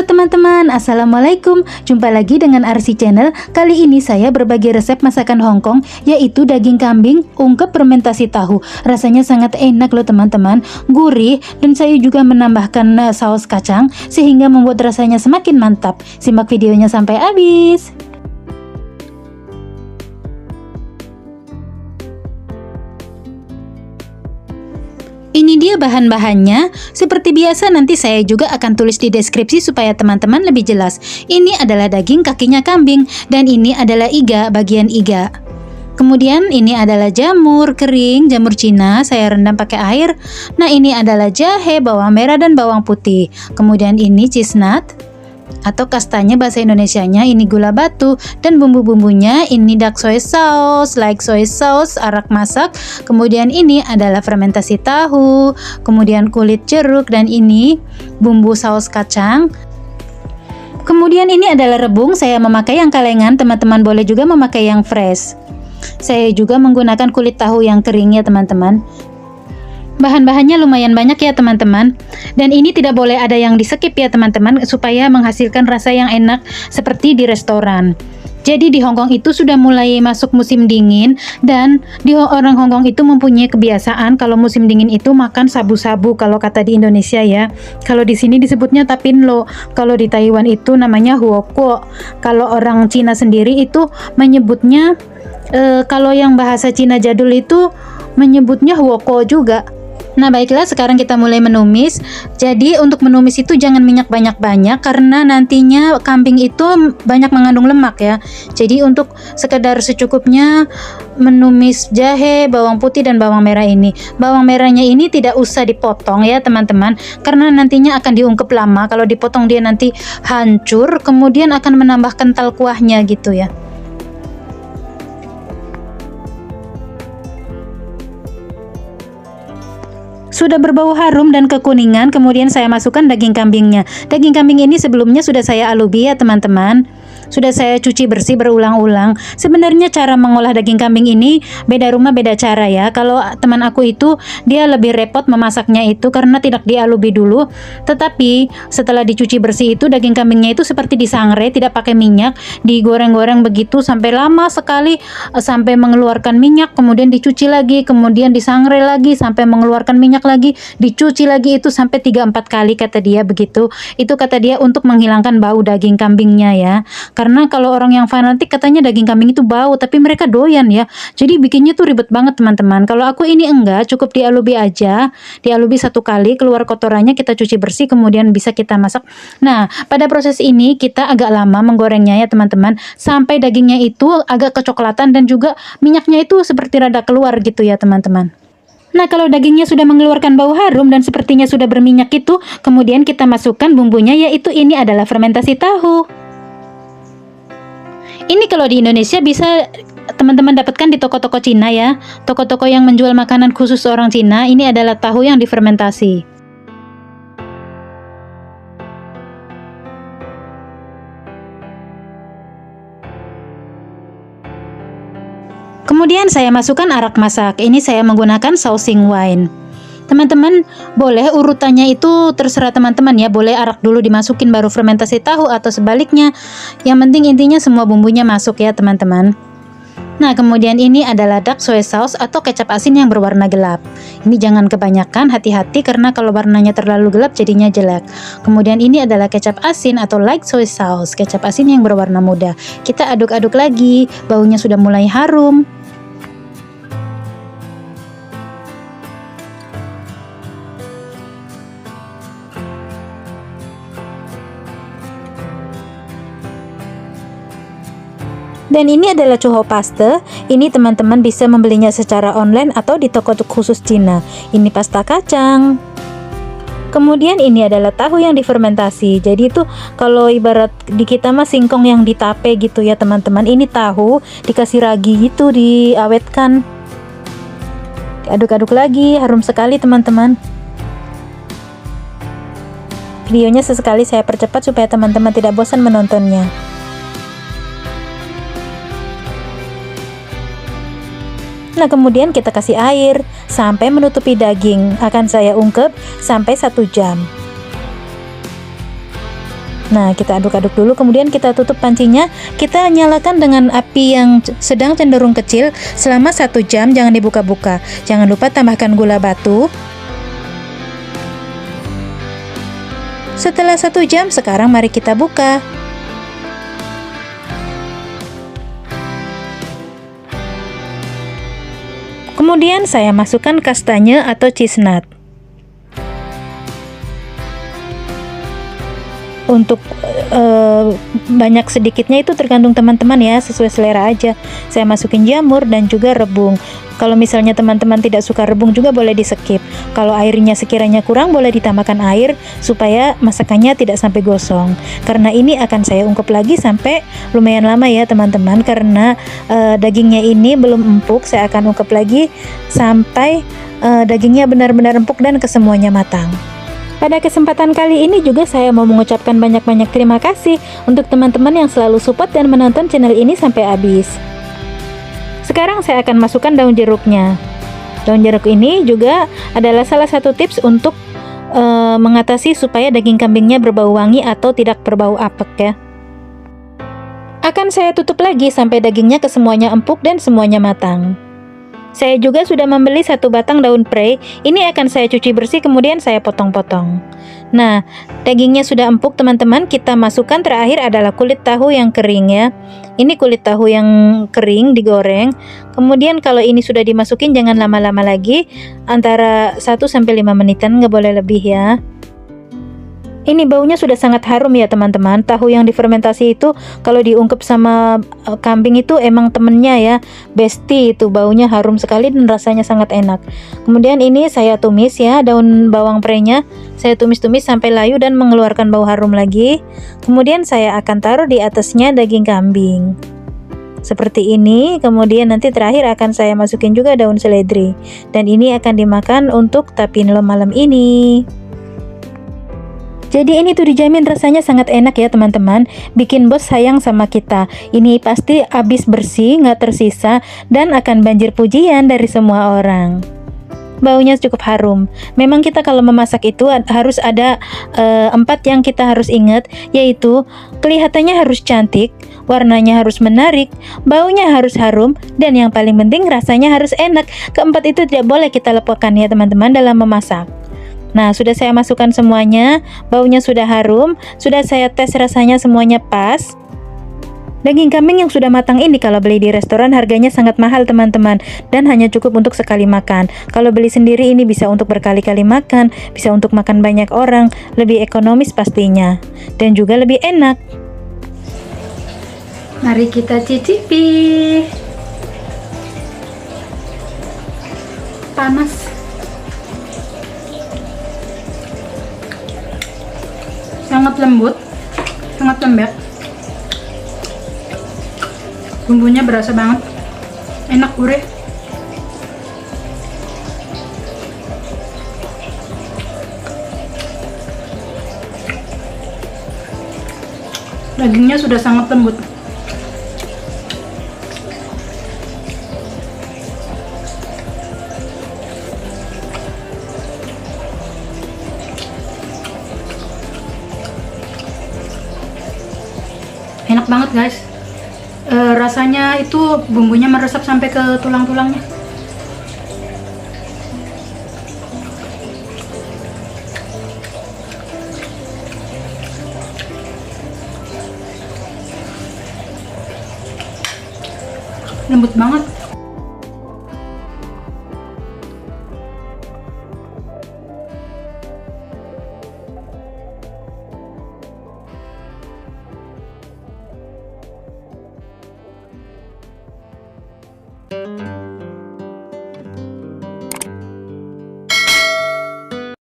Halo teman-teman, Assalamualaikum. Jumpa lagi dengan Arsi Channel. Kali ini saya berbagi resep masakan Hongkong, yaitu daging kambing ungkep fermentasi tahu. Rasanya sangat enak loh teman-teman, gurih, dan saya juga menambahkan saus kacang sehingga membuat rasanya semakin mantap. Simak videonya sampai habis. Ini dia bahan-bahannya. Seperti biasa nanti saya juga akan tulis di deskripsi supaya teman-teman lebih jelas. Ini adalah daging kakinya kambing dan ini adalah iga, bagian iga. Kemudian ini adalah jamur kering, jamur Cina, saya rendam pakai air. Nah, ini adalah jahe, bawang merah dan bawang putih. Kemudian ini cheese nut atau kastanya bahasa Indonesianya, ini gula batu, dan bumbu-bumbunya ini dark soy sauce, light soy sauce, arak masak. Kemudian ini adalah fermentasi tahu, kemudian kulit jeruk, dan ini bumbu saus kacang. Kemudian ini adalah rebung, saya memakai yang kalengan, teman-teman boleh juga memakai yang fresh. Saya juga menggunakan kulit tahu yang kering ya teman-teman. Bahan-bahannya lumayan banyak ya teman-teman, dan ini tidak boleh ada yang di skip ya teman-teman, supaya menghasilkan rasa yang enak seperti di restoran. Jadi di Hongkong itu sudah mulai masuk musim dingin, dan orang Hongkong itu mempunyai kebiasaan kalau musim dingin itu makan sabu-sabu, kalau kata di Indonesia ya. Kalau di sini disebutnya tapinlo, kalau di Taiwan itu namanya huokuo. Kalau orang Cina sendiri itu menyebutnya kalau yang bahasa Cina jadul itu menyebutnya huokuo juga. Nah baiklah, sekarang kita mulai menumis. Jadi untuk menumis itu jangan minyak banyak-banyak, karena nantinya kambing itu banyak mengandung lemak ya. Jadi untuk sekedar secukupnya menumis jahe, bawang putih dan bawang merah ini. Bawang merahnya ini tidak usah dipotong ya teman-teman, karena nantinya akan diungkep lama. Kalau dipotong dia nanti hancur, kemudian akan menambah kental kuahnya gitu ya. Sudah berbau harum dan kekuningan, kemudian saya masukkan daging kambingnya. Daging kambing ini sebelumnya sudah saya alubi ya teman-teman. Sudah saya cuci bersih berulang-ulang. Sebenarnya cara mengolah daging kambing ini beda rumah beda cara ya. Kalau teman aku itu dia lebih repot memasaknya itu karena tidak dialubi dulu. Tetapi setelah dicuci bersih itu daging kambingnya itu seperti disangrai, tidak pakai minyak, digoreng-goreng begitu sampai lama sekali, sampai mengeluarkan minyak, kemudian dicuci lagi, kemudian disangrai lagi sampai mengeluarkan minyak lagi, dicuci lagi, itu sampai 3-4 kali kata dia begitu. Itu kata dia untuk menghilangkan bau daging kambingnya ya. Karena kalau orang yang fanatik katanya daging kambing itu bau, tapi mereka doyan ya. Jadi bikinnya tuh ribet banget teman-teman. Kalau aku ini enggak, cukup dialubi aja. Dialubi 1 kali, keluar kotorannya kita cuci bersih, kemudian bisa kita masak. Nah, pada proses ini kita agak lama menggorengnya ya teman-teman, sampai dagingnya itu agak kecoklatan dan juga minyaknya itu seperti rada keluar gitu ya teman-teman. Nah, kalau dagingnya sudah mengeluarkan bau harum dan sepertinya sudah berminyak itu, kemudian kita masukkan bumbunya, yaitu ini adalah fermentasi tahu. Ini kalau di Indonesia bisa teman-teman dapatkan di toko-toko Cina ya. Toko-toko yang menjual makanan khusus orang Cina, ini adalah tahu yang difermentasi. Kemudian saya masukkan arak masak. Ini saya menggunakan saus Singwine. Teman-teman boleh urutannya itu terserah teman-teman ya. Boleh arak dulu dimasukin baru fermentasi tahu atau sebaliknya. Yang penting intinya semua bumbunya masuk ya teman-teman. Nah kemudian ini adalah dark soy sauce atau kecap asin yang berwarna gelap. Ini jangan kebanyakan, hati-hati karena kalau warnanya terlalu gelap jadinya jelek. Kemudian ini adalah kecap asin atau light soy sauce, kecap asin yang berwarna muda. Kita aduk-aduk lagi, baunya sudah mulai harum. Dan ini adalah cuho paste. Ini teman-teman bisa membelinya secara online atau di toko khusus Cina. Ini pasta kacang. Kemudian ini adalah tahu yang difermentasi. Jadi itu kalau ibarat di kita mah singkong yang ditape gitu ya teman-teman. Ini tahu dikasih ragi gitu, diawetkan. Diaduk-aduk lagi, harum sekali teman-teman. Videonya sesekali saya percepat supaya teman-teman tidak bosan menontonnya. Nah kemudian kita kasih air sampai menutupi daging. Akan saya ungkep sampai 1 jam. Nah, kita aduk-aduk dulu, kemudian kita tutup pancinya. Kita nyalakan dengan api yang sedang cenderung kecil selama 1 jam, jangan dibuka-buka. Jangan lupa tambahkan gula batu. Setelah 1 jam, sekarang mari kita buka. Kemudian saya masukkan kastanya atau cheese nut. Untuk banyak sedikitnya itu tergantung teman-teman ya, sesuai selera aja. Saya masukin jamur dan juga rebung. Kalau misalnya teman-teman tidak suka rebung juga boleh di skip. Kalau airnya sekiranya kurang boleh ditambahkan air supaya masakannya tidak sampai gosong. Karena ini akan saya ungkep lagi sampai lumayan lama ya teman-teman, karena dagingnya ini belum empuk. Saya akan ungkep lagi sampai dagingnya benar-benar empuk dan kesemuanya matang. Pada kesempatan kali ini juga saya mau mengucapkan banyak-banyak terima kasih untuk teman-teman yang selalu support dan menonton channel ini sampai habis. Sekarang saya akan masukkan daun jeruknya. Daun jeruk ini juga adalah salah satu tips untuk mengatasi supaya daging kambingnya berbau wangi atau tidak berbau apek ya. Akan saya tutup lagi sampai dagingnya kesemuanya empuk dan semuanya matang. Saya juga sudah membeli 1 batang daun prei. Ini akan saya cuci bersih, kemudian saya potong-potong. Nah, dagingnya sudah empuk teman-teman. Kita masukkan terakhir adalah kulit tahu yang kering ya. Ini kulit tahu yang kering digoreng. Kemudian kalau ini sudah dimasukin jangan lama-lama lagi. Antara 1-5 menitan, nggak boleh lebih ya. Ini baunya sudah sangat harum ya teman-teman. Tahu yang difermentasi itu kalau diungkep sama kambing itu emang temennya ya, bestie itu, baunya harum sekali dan rasanya sangat enak. Kemudian ini saya tumis ya, daun bawang prei-nya saya tumis-tumis sampai layu dan mengeluarkan bau harum lagi. Kemudian saya akan taruh di atasnya daging kambing seperti ini. Kemudian nanti terakhir akan saya masukin juga daun seledri, dan ini akan dimakan untuk tapinlo malam ini. Jadi ini tuh dijamin rasanya sangat enak ya teman-teman. Bikin bos sayang sama kita. Ini pasti habis bersih, nggak tersisa, dan akan banjir pujian dari semua orang. Baunya cukup harum. Memang kita kalau memasak itu harus ada 4 yang kita harus ingat, yaitu kelihatannya harus cantik, warnanya harus menarik, baunya harus harum, dan yang paling penting rasanya harus enak. Keempat itu tidak boleh kita lupakan ya teman-teman dalam memasak. Nah, sudah saya masukkan semuanya, baunya sudah harum, sudah saya tes rasanya semuanya pas. Daging kambing yang sudah matang ini kalau beli di restoran harganya sangat mahal teman-teman, dan hanya cukup untuk sekali makan. Kalau beli sendiri ini bisa untuk berkali-kali makan, bisa untuk makan banyak orang, lebih ekonomis pastinya, dan juga lebih enak. Mari kita cicipi. Panas. Sangat lembut, sangat lembek. Bumbunya berasa banget, enak, gurih. Dagingnya sudah sangat lembut. Enak banget guys. Rasanya itu bumbunya meresap sampai ke tulang-tulangnya. Lembut banget.